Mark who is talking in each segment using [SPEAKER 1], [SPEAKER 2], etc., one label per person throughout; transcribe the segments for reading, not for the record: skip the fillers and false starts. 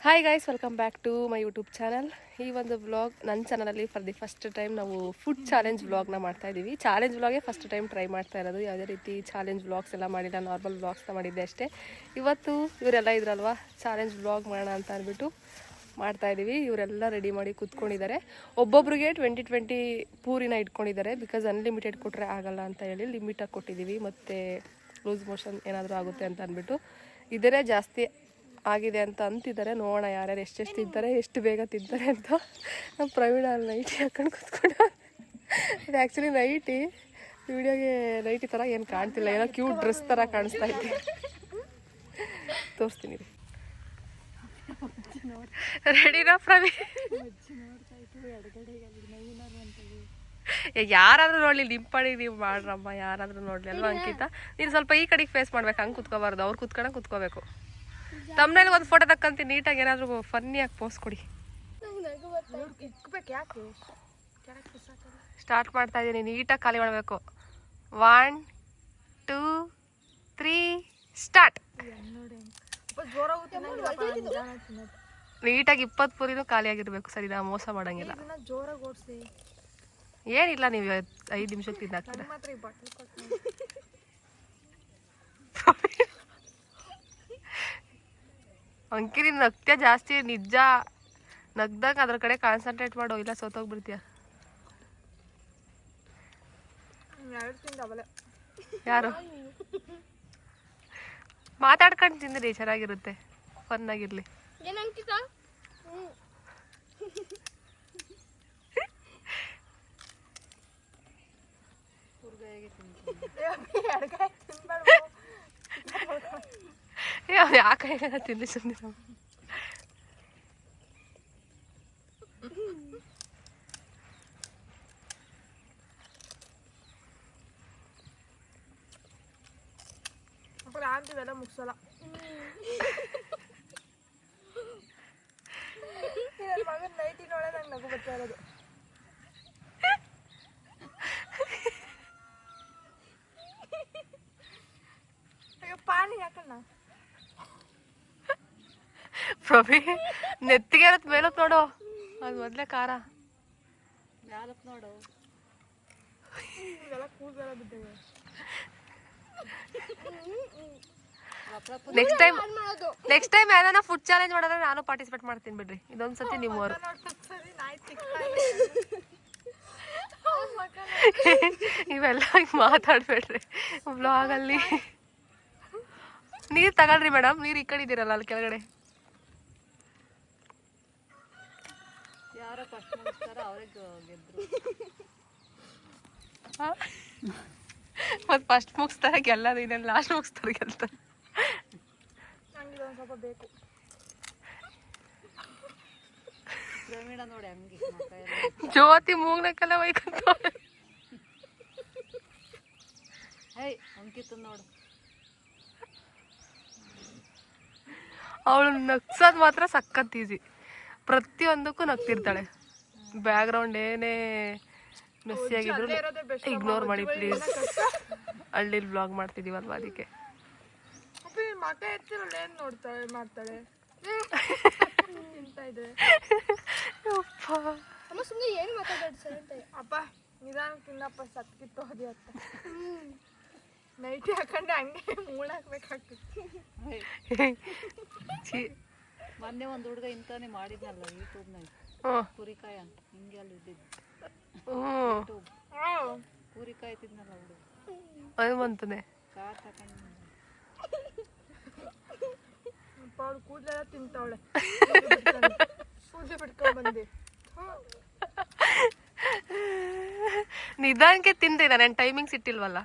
[SPEAKER 1] Hi guys, welcome back to my YouTube channel. ಈ ಒಂದು vlog ನನ್ನ ಚಾನಲಲ್ಲಿ ಫಾರ್ ದಿ ಫಸ್ಟ್ ಟೈಮ್ ನಾವು ಫುಡ್ ಚಾಲೆಂಜ್ ವ್ಲಾಗ್ನ ಮಾಡ್ತಾ ಇದ್ದೀವಿ. ಚಾಲೆಂಜ್ ವ್ಲಾಗೇ ಫಸ್ಟ್ ಟೈಮ್ ಟ್ರೈ ಮಾಡ್ತಾ ಇರೋದು. ಯಾವುದೇ ರೀತಿ ಚಾಲೆಂಜ್ ವ್ಲಾಗ್ಸ್ ಎಲ್ಲ ಮಾಡಿಲ್ಲ, ನಾರ್ಮಲ್ ವ್ಲಾಗ್ಸ್ನ ಮಾಡಿದ್ದೆ ಅಷ್ಟೇ. ಇವತ್ತು ಇವರೆಲ್ಲ ಇದ್ರಲ್ವಾ, ಚಾಲೆಂಜ್ ವ್ಲಾಗ್ ಮಾಡೋಣ ಅಂತ ಅಂದ್ಬಿಟ್ಟು ಮಾಡ್ತಾ ಇದ್ದೀವಿ. ಇವರೆಲ್ಲ ರೆಡಿ ಮಾಡಿ ಕೂತ್ಕೊಂಡಿದ್ದಾರೆ. ಒಬ್ಬೊಬ್ರಿಗೆ 20 ಪೂರಿನ ಇಟ್ಕೊಂಡಿದ್ದಾರೆ. ಬಿಕಾಸ್ ಅನ್ಲಿಮಿಟೆಡ್ ಕೊಟ್ಟರೆ ಆಗಲ್ಲ ಅಂತ ಹೇಳಿ ಲಿಮಿಟಾಗಿ ಕೊಟ್ಟಿದ್ದೀವಿ. ಮತ್ತು ಲೂಸ್ ಮೋಷನ್ ಏನಾದರೂ ಆಗುತ್ತೆ ಅಂತ ಅಂದ್ಬಿಟ್ಟು ಇದರೇ ಜಾಸ್ತಿ ಆಗಿದೆ ಅಂತ ಅಂತಿದ್ದಾರೆ. ನೋಡೋಣ ಯಾರ್ಯಾರು ಎಷ್ಟೆಷ್ಟು ತಿಂತಾರೆ, ಎಷ್ಟು ಬೇಗ ತಿಂತಾರೆ ಅಂತ. ನಮ್ಮ ಪ್ರವೀಣ ಅಲ್ಲಿ ನೈಟಿ ಹಾಕೊಂಡು ಕೂತ್ಕೊಂಡು, ಇದು ಆ್ಯಕ್ಚುಲಿ ನೈಟಿ, ವಿಡಿಯೋಗೆ ನೈಟಿ ಥರ ಏನು ಕಾಣ್ತಿಲ್ಲ, ಏನೋ ಕ್ಯೂಟ್ ಡ್ರೆಸ್ ಥರ ಕಾಣಿಸ್ತಾ ಇದೆ. ತೋರಿಸ್ತೀನಿ ರೀ. ರೆಡಿನಾ ಪ್ರವೀಣ್? ಯಾರಾದರೂ ನೋಡಲಿ, ನಿಮ್ಮ ಪಡಿಗೆ ನೀವು ಮಾಡ್ರಮ್ಮ, ಯಾರಾದರೂ ನೋಡಲಿ ಅಲ್ವಾ ಅಂಕಿತ? ನೀನು ಸ್ವಲ್ಪ ಈ ಕಡೆಗೆ ಫೇಸ್ ಮಾಡ್ಬೇಕು, ಹಂಗೆ ಕುತ್ಕೋಬಾರ್ದು, ಅವ್ರು ಕುತ್ಕೋಬೇಕು. ತಮ್ಮನೇಲಿ ಒಂದು ಫೋಟೋ ತಕ್ಕಂತೀನಿ, ನೀಟಾಗಿ ಏನಾದರೂ ಫನ್ನಿಯಾಗಿ ಪೋಸ್ ಕೊಡಿ. ಸ್ಟಾರ್ಟ್ ಮಾಡ್ತಾ ಇದ್ದೀನಿ, ನೀಟಾಗಿ ಖಾಲಿ ಮಾಡಬೇಕು. 1 2 3 ಸ್ಟಾರ್ಟ್. ನೀಟಾಗಿ 20 ಪೂರಿನೂ ಖಾಲಿ ಆಗಿರ್ಬೇಕು. ಸರಿ, ನಾ ಮೋಸ ಮಾಡಂಗಿಲ್ಲ. ಏನಿಲ್ಲ, ನೀವು 5 ನಿಮಿಷಕ್ಕೆ ತಿಂದಾಕ್ತೀರ. ಅಂಕಿ, ನೀನು ನಗ್ತೀಯ ಜಾಸ್ತಿ, ನಿಜ. ನಗ್ದಾಗ ಅದ್ರ ಕಡೆ ಕಾನ್ಸಂಟ್ರೇಟ್ ಮಾಡೋ, ಇಲ್ಲ ಸೋತೋಗ್ಬಿಡ್ತೀಯ. ಯಾರು ಮಾತಾಡ್ಕೊಂಡು ತಿಂದ್ರಿ, ಚೆನ್ನಾಗಿರುತ್ತೆ, ಫನ್ ಆಗಿರ್ಲಿ. ಯಾಕೆ ತಿನ್ನಿ ಸುಮ್ಮನೆ.
[SPEAKER 2] ಅಂತಿದೆಲ್ಲ ಮುಗಿಸಲ್ಲ. ಮಗನ ನೈಟಿ ನೋಡೇ ನಂಗೆ ನಗು ಬರ್ತಾ ಇರೋದು. ಅಯ್ಯೋ, ಪಾನಿ ಯಾಕಣ್ಣ?
[SPEAKER 1] ಪ್ರಭಿ, ನೆತ್ತಿಗೆ ಇರತ್ ಮೇಲತ್ ನೋಡು, ಅದು ಮೊದಲೇ ಖಾರ ಮೇಲತ್ ನೋಡು.
[SPEAKER 2] ಇದೆಲ್ಲ ಕೂದಲ ಬಿದ್ದಿದೆ.
[SPEAKER 1] ನೆಕ್ಸ್ಟ್ ಟೈಮ್ ಯಾವ್ದಾನ ಫುಡ್ ಚಾಲೆಂಜ್ ಮಾಡಿದ್ರೆ ನಾನು ಪಾರ್ಟಿಸಿಪೇಟ್ ಮಾಡ್ತೀನಿ ಬಿಡ್ರಿ. ಇದೊಂದ್ಸತಿ ನಿಮ್ಮವರು. ಇವೆಲ್ಲ ಮಾತಾಡ್ಬೇಡ್ರಿ ವ್ಲಾಗಲ್ಲಿ. ನೀರು ತಗೊಳ್ರಿ ಮೇಡಮ್, ನೀರು ಈ ಕಡೆ ಇದ್ದೀರಲ್ಲ ಅಲ್ಲಿ ಕೆಳಗಡೆ.
[SPEAKER 3] ಯಾರೋ ಫಸ್ಟ್ ಮುಗಿಸ್ತಾರ ಅವ್ರಿಗೆ ಗೆದ್ರು.
[SPEAKER 1] ಮತ್ತು ಫಸ್ಟ್ ಮುಗಿಸ್ತಾರೆ ಗೆಲ್ಲದು, ಇನ್ನೇನು ಲಾಸ್ಟ್ ಮುಗಿಸ್ತಾರೆ ಗೆಲ್ತಾರೆ.
[SPEAKER 2] ನಂಗೆ ಒಂದು ಸ್ವಲ್ಪ ಬೇಕು.
[SPEAKER 3] ಪ್ರವೀಣ ನೋಡಿ ಹಂಗೆ
[SPEAKER 1] ಜ್ಯೋತಿ ಮೂಗ್ನಕ್ಕೆಲ್ಲ ಒಯ್ಕೊಂತ.
[SPEAKER 3] ಹೇಯ್, ಅಂಕಿತ ನೋಡು,
[SPEAKER 1] ಅವಳು ನಗ್ಸೋದು ಮಾತ್ರ ಸಖತ್ ಈಸಿ. ಪ್ರತಿಯೊಂದಕ್ಕೂ ನಗ್ತಿರ್ತಾಳೆ. ಬ್ಯಾಕ್ಗ್ರೌಂಡ್ ಏನೇ ಮೆಸ್ಸಿ ಆಗಿದ್ರು ಇಗ್ನೋರ್ ಮಾಡಿ ಪ್ಲೀಸ್. ಹಳ್ಳಿಲಿ ಬ್ಲಾಗ್ ಮಾಡ್ತಿದ್ದೀವಲ್ವ, ಅದಕ್ಕೆ.
[SPEAKER 2] ಮಕ ಎತ್ತಿರಲ್ಲ, ಏನು ನೋಡ್ತಾಳೆ ಮಾಡ್ತಾಳೆ ತಿಂತಾ ಇದ್ರೆ. ಸುಮ್ಮನೆ ಏನು ಮಾತಾಡೋದು ಸರ್ ಅಂತ. ಅಪ್ಪ ನಿಧಾನ ತಿನ್ನಪ್ಪ, ಸತ್ಕಿತ್ತು ಹೋದಿ ಅತ್ತ. ನೈಟಿ ಹಾಕೊಂಡೆ ಹಂಗೆ ಮೂಳಾಕ್ಬೇಕಾಗ್ತಿತ್ತು.
[SPEAKER 3] ಮೊನ್ನೆ ಒಂದು ಹುಡುಗ ಇಂತಾನೆ ಮಾಡಿದ್ನಲ್ಲ ಯೂಟ್ಯೂಬ್ನಾಗ, ಪೂರಿಕಾಯಿ ಅಂತ, ಹಿಂಗೆ ಅಲ್ಲಿ ಇದ್ದಿದ್ದು. ಪೂರಿಕಾಯಿ ತಿನ್ನಲ್ಲ ಹುಡುಗ,
[SPEAKER 1] ಅದು ಬಂತಾನೆ
[SPEAKER 3] ಕಾರ್ ತಗೊಂಡು.
[SPEAKER 2] ಅವಳು ಕೂದಲೆಲ್ಲ ತಿಂತಾವಳೆ. ಕೂದಲು ಬಿಟ್ಕೊಂಡ್ ಬಂದು
[SPEAKER 1] ನಿಧಾನಕ್ಕೆ ತಿನ್ರಿ, ನಾನು ಟೈಮಿಂಗ್ಸ್ ಇಟ್ಟಿಲ್ವಲ್ಲ.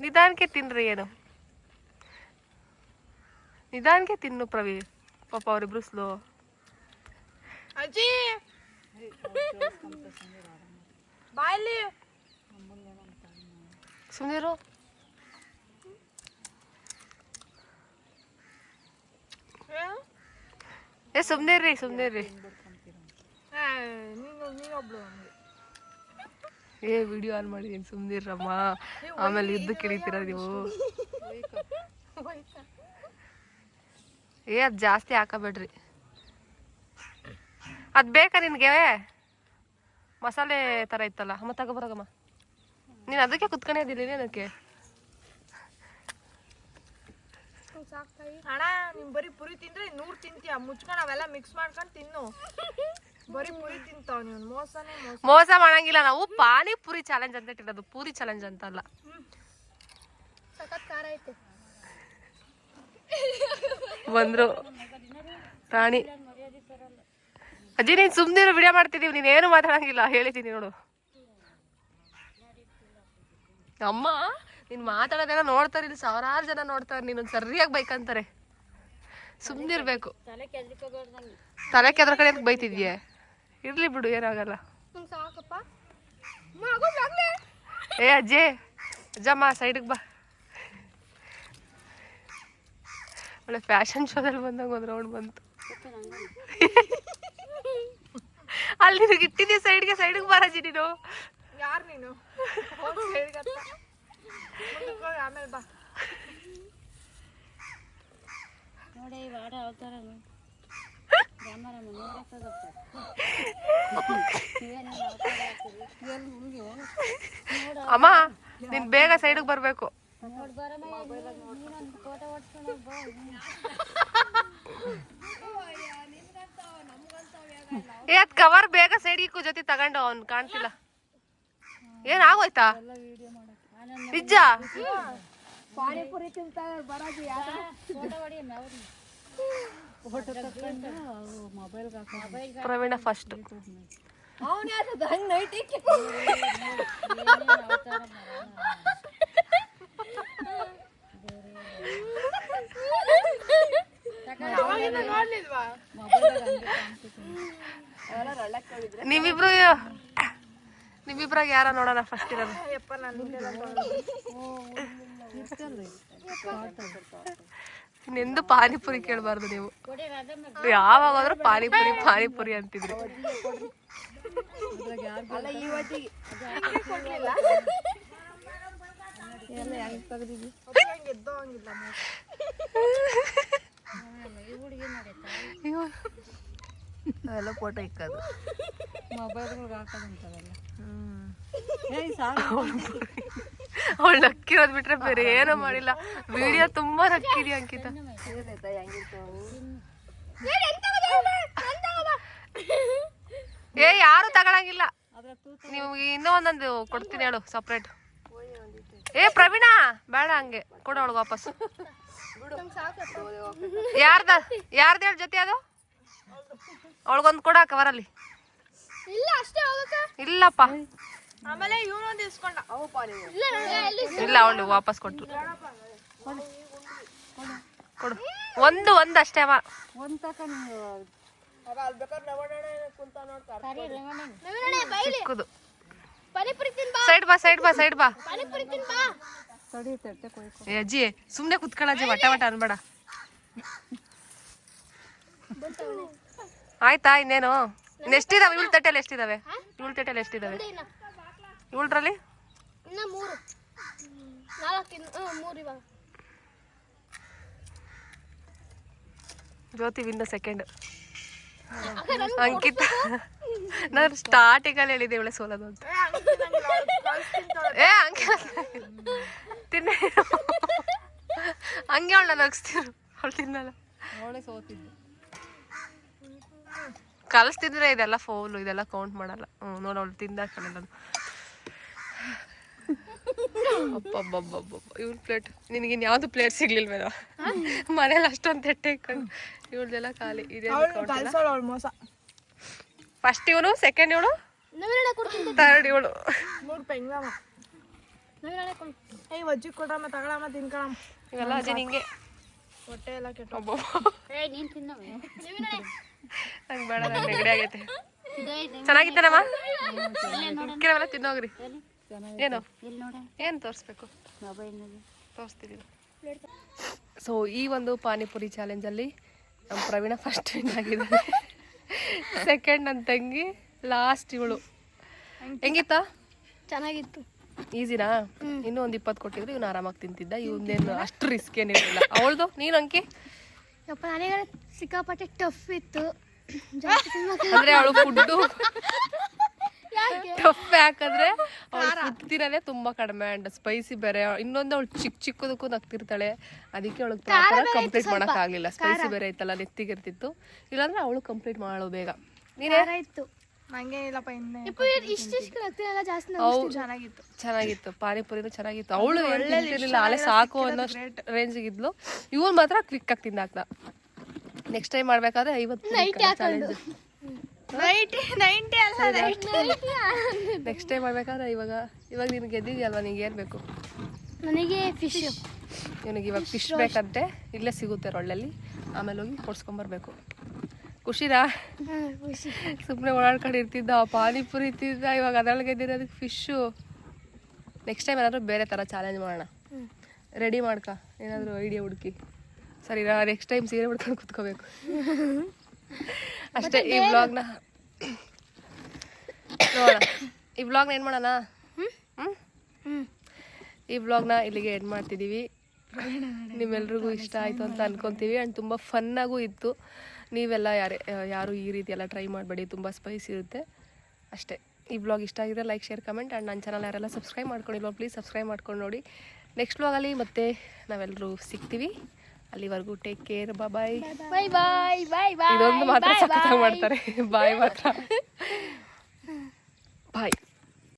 [SPEAKER 1] ನಿಧಾನಕ್ಕೆ ತಿನ್ರಿ, ಏನು ನಿಧಾನಕ್ಕೆ ತಿನ್ನು ಪ್ರವಿ. ಪಾಪ ಅವರಿಬ್ರು ಸ್ಲೋ.
[SPEAKER 2] ಅಜ್ಜಿ ಬಾಯಲ್ಲಿ
[SPEAKER 1] ಸುಮ್ಮನಿರು. ಸುಮ್ಮನಿರ್ರಿ.
[SPEAKER 2] ನೀನೊಬ್ಳು
[SPEAKER 1] ವಿಡಿಯೋ ಆನ್ ಮಾಡಿದೀನಿ, ಸುಮ್ಮನಿರಮ್ಮ. ಆಮೇಲೆ ಇದ್ದು ಕಿಳಿತೀರ ನೀವು. ಅದು ಜಾಸ್ತಿ ಹಾಕಬೇಡ್ರಿ. ಅದು ಬೇಕಾ ನಿನಗೆ? ಮಸಾಲೆ ಥರ ಇತ್ತಲ್ಲ, ಅಮ್ಮ ತಗೋಬರಗಮ್ಮ. ನೀನು ಅದಕ್ಕೆ ಕುತ್ಕೊಂಡಿದ್ದಿಲ್ಲ ಏನಕ್ಕೆ?
[SPEAKER 2] ಅಣ್ಣ ನಿಮ್ ಬರೀ ಪುರಿ ತಿಂದ್ರೆ 100 ತಿಂತೀಯ, ಮುಚ್ಕೊಂಡು ಅವೆಲ್ಲ ಮಿಕ್ಸ್ ಮಾಡ್ಕೊಂಡು ತಿನ್ನು. ಬರೀ ಪುರಿ ತಿಂತಾವ್ ನೀವು, ಮೋಸನೇ ಮೋಸ.
[SPEAKER 1] ಮೋಸ ಮಾಡಂಗಿಲ್ಲ, ನಾವು ಪಾನಿಪುರಿ ಚಾಲೆಂಜ್ ಅಂತ ಇಟ್ಟಿರೋದು, ಪೂರಿ ಚಾಲೆಂಜ್ ಅಂತ ಅಲ್ಲ.
[SPEAKER 2] ಸಖತ್ ಖಾರ ಐತೆ.
[SPEAKER 1] ಬಂದ್ರು ರಾಣಿ. ಅಜ್ಜಿ ನೀನ್ ಸುಮ್ನಿರು, ವಿಡಿಯೋ ಮಾಡ್ತಿದೀವಿ, ನೀನೇನು ಮಾತಾಡಂಗಿಲ್ಲ, ಹೇಳಿದ್ದೀನಿ ನೋಡು. ಅಮ್ಮ ನೀನ್ ಮಾತಾಡೋದೇನೋ ನೋಡ್ತಾರೆ, ಇಲ್ಲಿ ಸಾವಿರಾರು ಜನ ನೋಡ್ತಾರೆ, ನೀನು ಸರಿಯಾಗಿ ಬೈಕಂತಾರೆ. ಸುಮ್ನಿರ್ಬೇಕು. ತಲೆ ಕೆದ್ರ ಕಡೆ ಬೈತಿದ್ಯೆ, ಇರ್ಲಿ ಬಿಡು, ಏನಾಗಲ್ಲ. ಏ ಅಜ್ಜಿ, ಅಜ್ಜಮ್ಮ ಸೈಡಿಗೆ ಬಾ. ಒಳ್ಳೆ ಫ್ಯಾಷನ್ ಶೋದಲ್ಲಿ ಬಂದಾಗ ಒಂದು ರೌಂಡ್ ಬಂತು. ಅಲ್ಲಿ ನಿನಗೆ ಇಟ್ಟಿದ್ದೆ ಸೈಡ್ಗೆ ಬಾರಜ್ಜಿ ನೀನು.
[SPEAKER 2] ಯಾರು ನೀನು? ಆಮೇಲೆ ಬಾ.
[SPEAKER 3] ನೋಡಿ ವಾಡ ಅವತಾರ
[SPEAKER 1] ಅಮ್ಮ ನೀನ್ ಬೇಗ ಸೈಡ್ಗೆ ಬರ್ಬೇಕು. ಏ ಅದ್ ಕವರ್ ಬೇಗ ಸೈಡ್ಗೆ ಜೊತೆ ತಗೊಂಡು ಅವ್ನು ಕಾಣ್ತಿಲ್ಲ. ಏನಾಗೋಯ್ತಾ ನಿಜ?
[SPEAKER 2] ಪಾನಿಪುರಿ ತಿಂತಾರೆ ಬರಾಜಿ.
[SPEAKER 1] ಪ್ರವೀಣ ಫಸ್ಟ್. ನಿಮ್ಮಿಬ್ರಾಗ ಯಾರ ನೋಡೋಣ ಫಸ್ಟ್ ಇರೋದು? ಇನ್ನೆಂದು ಪಾನಿಪುರಿ ಕೇಳಬಾರ್ದು ನೀವು. ಯಾವಾಗಾದ್ರೂ ಪಾನಿಪುರಿ ಅಂತಿದ್ರಿ. ಅವೆಲ್ಲ ಫೋಟೋ ಇಕ್ಕೋದು,
[SPEAKER 3] ಮೊಬೈಲ್ಗಳಿಗೆ ಹಾಕೋದಂತವಲ್ಲ.
[SPEAKER 1] ಅವಳು ನಕ್ಕಿರೋದ್ ಬಿಟ್ರೆ ಬೇರೆ ಏನೋ ಮಾಡಿಲ್ಲ. ವಿಡಿಯೋ ತುಂಬಾ ನಕ್ಕಿದ್ಯಾ ಅಂಕಿತ. ಏ ಯಾರು ತಗೊಳಂಗಿಲ್ಲ, ನಿಮ್ಗೆ ಇನ್ನೂ ಒಂದೊಂದು ಕೊಡ್ತೀನಿ ಹೇಳು ಸಪ್ರೇಟ್. ಏ ಪ್ರವೀಣ ಬೇಡ, ಹಂಗೆ ಕೊಡು ಅವಳಿಗೆ ವಾಪಸ್. ಯಾರ್ದ ಹೇಳ ಜೊತೆ ಅದು? ಅವಳಿಗೊಂದು ಕೊಡ ಕವರಲ್ಲಿ. ಇಲ್ಲಪ್ಪ,
[SPEAKER 2] ಆಮೇಲೆ ಇವನೊಂದು ಇಸ್ಕೊಂಡ.
[SPEAKER 1] ಇಲ್ಲ ಅವಳು ವಾಪಸ್ ಕೊಟ್ರು. ಕೊಡು ಒಂದು ಅಷ್ಟೇ ಅವ. ಚಿಕ್ಕದು. ಸೈಡ್ ಬಾ. ಏ ಅಜ್ಜಿ ಸುಮ್ನೆ ಕುತ್ಕೊಳ್ಳಜ್ಜಿ, ವಟ ಅನ್ಬೇಡ. ಆಯ್ತಾ ಇನ್ನೇನು? ಎಷ್ಟಿದಾವೆ ಇವಳು ತಟ್ಟೆಯಲ್ಲಿ? ಎಷ್ಟಿದಾವೆ ಇವಳರಲ್ಲಿ? ಜ್ಯೋತಿ ವಿನ್ನ ಸೆಕೆಂಡ್. ಅಂಕಿತ ನಾನು ಸ್ಟಾರ್ಟಿಂಗ್ ಅಲ್ಲಿ ಹೇಳಿದೆ ಇವಳೆ ಸೋಲೋದು ಅಂತ. ಏ ಹಂಗೆ ತಿನ್ನ, ಹಂಗೆ ಅವಳ ನಗಿಸ್ತಿರು. ಅವಳು ತಿನ್ನಲ್ಲ,
[SPEAKER 3] ಅವಳೇ ಸೋತಿದ್ದು.
[SPEAKER 1] ಕಲಿಸ್ತಿದ್ರೆ ಇದೆಲ್ಲ ಫೌಲು, ಇದೆಲ್ಲ ಕೌಂಟ್ ಮಾಡಲ್ಲ. ನೋಡ ಅವಳು ತಿಂದಾಕಲ್ಲ. ಅಪ್ಪಬ್ಬಬ್ಬಬ್ಬ ಇವ್ಳ ಪ್ಲೇಟ್. ನಿನಗಿನ್ ಯಾವ್ದು ಪ್ಲೇಟ್ ಸಿಗ್ಲಿಲ್ವೇನೋ ಮನೇಲಿ ಅಷ್ಟೊಂದು ತೆಟ್ಟೆ ಇಟ್ಕೊಂಡು. ಇವಳ್ದೆಲ್ಲ ಖಾಲಿ. ಇದೆ ಫಸ್ಟ್ ಇವನು, ಸೆಕೆಂಡ್ ಇವಳು, ಥರ್ಡ್ ಇವಳು.
[SPEAKER 2] ವಜ್ಜಿ ಕೊಡ್ರಮ್ಮ, ತಗೊಳಮ್ಮ, ತಿನ್ಕೊಳಮ್ಮ.
[SPEAKER 1] ಇವೆಲ್ಲ ಅಜ್ಜಿ ನಿಂಗೆ
[SPEAKER 2] ಹೊಟ್ಟೆ ಎಲ್ಲ ಕೆಟ್ಟ.
[SPEAKER 1] ನಂಗೆ ಬೇಡ, ನಂಗೆ ನೆಗಡಿ ಆಗೈತೆ. ಚೆನ್ನಾಗಿತ್ತೇನಮ್ಮ? ಕೆಲವೆಲ್ಲ ತಿನ್ನೋಗ್ರಿ. ಏನು ತೋರಿಸ್ಬೇಕು? ತೋರಿಸ್ತಿದ್ದೀವಿ. ಸೊ ಈ ಒಂದು ಪಾನಿಪುರಿ ಚಾಲೆಂಜಲ್ಲಿ ನಮ್ಮ ಪ್ರವೀಣ ಫಸ್ಟ್ ವಿನ್ ಆಗಿದ್ದಾರೆ. ಸೆಕೆಂಡ್ ನನ್ನ ತಂಗಿ, ಲಾಸ್ಟ್ ಇವಳು. ಹೆಂಗಿತ್ತಾ?
[SPEAKER 2] ಚೆನ್ನಾಗಿತ್ತು.
[SPEAKER 1] ಈಸಿನಾ? ಇನ್ನೂ ಒಂದು 20 ಕೊಟ್ಟಿದ್ರು ಇವನು ಆರಾಮಾಗಿ ತಿಂತಿದ್ದ. ಇವನೇನು ಅಷ್ಟು ರಿಸ್ಕ್ ಏನಿರಲಿಲ್ಲ. ಅವಳ್ದು ನೀನು ಅಂಕಿ
[SPEAKER 4] ಯಪ್ಪ ನನಗೆ ಸಿಕ್ಕಾಪಟ್ಟೆ ಟಫ್ ಇತ್ತು ಜಾಸ್ತಿ ತಿನ್ನೋಕೆ.
[SPEAKER 1] ಅಂದ್ರೆ ಅವಳು ಫುಡ್ಡು ಟಫ್ ಯಾಕಂದ್ರೆ ಅವಳು ಫುಡ್ ತಿನ್ನೋದೇ ತುಂಬಾ ಕಡಿಮೆ ಅಂಡ್ ಸ್ಪೈಸಿ ಬೇರೆ. ಇನ್ನೊಂದು ಅವಳು ಚಿಕ್ಕದಕ್ಕೂ ನಗ್ತಿರ್ತಾಳೆ, ಅದಕ್ಕೆ ಅವಳು ಕಂಪ್ಲೀಟ್ ಮಾಡಕ್ ಆಗ್ಲಿಲ್ಲ. ಸ್ಪೈಸಿ ಬೇರೆ ಐತಲ್ಲ ನೆತ್ತಿಗೆ ಇರ್ತಿತ್ತು, ಇಲ್ಲಾಂದ್ರೆ ಅವಳು ಕಂಪ್ಲೀಟ್ ಮಾಡೋ ಬೇಗ. ನೀನೇ
[SPEAKER 4] ಖಾರ ಇತ್ತು.
[SPEAKER 2] ನಂಗೆ ಇಲ್ಲಪ್ಪ ಇನ್ನೇ
[SPEAKER 4] ಇಷ್ಟಿಷ್ಟು ನಗ್ತಿರಲ್ಲ ಜಾಸ್ತಿ
[SPEAKER 2] ಚೆನ್ನಾಗಿತ್ತು.
[SPEAKER 1] ಚೆನ್ನಾಗಿತ್ತು, ಪಾನಿಪುರಿನೂ ಚೆನ್ನಾಗಿತ್ತು. ಅವಳು ತಿಂತಿರ್ಲಿಲ್ಲ, ಅಲ್ಲೇ ಸಾಕು ಅನ್ನೋ ರೇಂಜಿಗೆ ಇದ್ಲು. ಇವಳು ಮಾತ್ರ ಕ್ವಿಕ್ ಆಗಿ ತಿಂದಾಕ್ದ. ನೆಕ್ಸ್ಟ್ ಟೈಮ್ ಮಾಡ್ಬೇಕಾದ್ರೆ 50 ಚಾಲೆಂಜ್. ನೆಕ್ಸ್ಟ್ ಟೈಮ್ ಮಾಡ್ಬೇಕಾದ್ರೆ ಇವಾಗ ನೀನು ಗೆದ್ದಿದ್ಯಲ್ವಾ, ನಿಂಗೆ ಏನ್ ಬೇಕು?
[SPEAKER 4] ನನಗೆ ಫಿಶ್.
[SPEAKER 1] ಇವನಿಗೆ ಇವಾಗ ಫಿಶ್ ಬೇಕಂತೆ, ಇಲ್ಲೇ ಸಿಗುತ್ತೆ ರೊಳ್ಳಲ್ಲಿ. ಆಮೇಲೆ ಹೋಗಿ ಕೊಡ್ಸ್ಕೊಂಬರ್ಬೇಕು. ಖುಷಿನಾ?
[SPEAKER 4] ಖುಷಿ.
[SPEAKER 1] ಸುಮ್ಮನೆ ಓಡಾಡ್ಕೊಂಡು ಇರ್ತಿದ್ದ, ಪಾನಿಪುರಿ ತಿಂದ, ಇವಾಗ ಅದ್ರಲ್ಲಿ ಗೆದ್ದಿರೋದಕ್ಕೆ ಫಿಶ್ಶು. ನೆಕ್ಸ್ಟ್ ಟೈಮ್ ಏನಾದರೂ ಬೇರೆ ಥರ ಚಾಲೆಂಜ್ ಮಾಡೋಣ. ರೆಡಿ ಮಾಡ್ಕ ಏನಾದರೂ ಐಡಿಯಾ ಹುಡುಕಿ. ಸರಿನಾ? ನೆಕ್ಸ್ಟ್ ಟೈಮ್ ಸೀರೆ ಉಡ್ಕೊಂಡು ಕುತ್ಕೋಬೇಕು ಅಷ್ಟೇ. ಈ ವ್ಲಾಗ್ನ ನೋಡೋಣ. ಈ ವ್ಲಾಗ್ನ ಏನು ಮಾಡೋಣ? ಈ ವ್ಲಾಗ್ನ ಇಲ್ಲಿಗೆ ಎಂಡ್ ಮಾಡ್ತಿದ್ದೀವಿ. ನಿಮ್ಮೆಲ್ರಿಗೂ ಇಷ್ಟ ಆಯಿತು ಅಂತ ಅನ್ಕೊತೀವಿ. ಆ್ಯಂಡ್ ತುಂಬ ಫನ್ನಾಗೂ ಇತ್ತು. ನೀವೆಲ್ಲ ಯಾರು ಈ ರೀತಿ ಎಲ್ಲ ಟ್ರೈ ಮಾಡಬೇಡಿ, ತುಂಬ ಸ್ಪೈಸಿ ಇರುತ್ತೆ ಅಷ್ಟೇ. ಈ ವ್ಲಾಗ್ ಇಷ್ಟ ಆಗಿದ್ರೆ ಲೈಕ್, ಶೇರ್, ಕಮೆಂಟ್. ಆ್ಯಂಡ್ ನನ್ನ ಚಾನಲ್ ಯಾರೆಲ್ಲ ಸಬ್ಸ್ಕ್ರೈಬ್ ಮಾಡ್ಕೊಂಡಿಲ್ವ ಪ್ಲೀಸ್ ಸಬ್ಸ್ಕ್ರೈಬ್ ಮಾಡ್ಕೊಂಡು ನೋಡಿ. ನೆಕ್ಸ್ಟ್ ವ್ಲಾಗಲ್ಲಿ ಮತ್ತೆ ನಾವೆಲ್ಲರೂ ಸಿಗ್ತೀವಿ. ಅಲ್ಲಿವರೆಗೂ ಟೇಕ್ ಕೇರ್. ಬಾಯ್.
[SPEAKER 4] ಬಾಯ್ ಬಾಯ್ ಬಾಯ್ ಬಾಯ್.
[SPEAKER 1] ಇದೊಂದು ಮಾತ್ರ ಸಖತ್ತಾಗಿ ಮಾಡ್ತಾರೆ. ಬಾಯ್ ಮಾತ್ರ. ಬಾಯ್.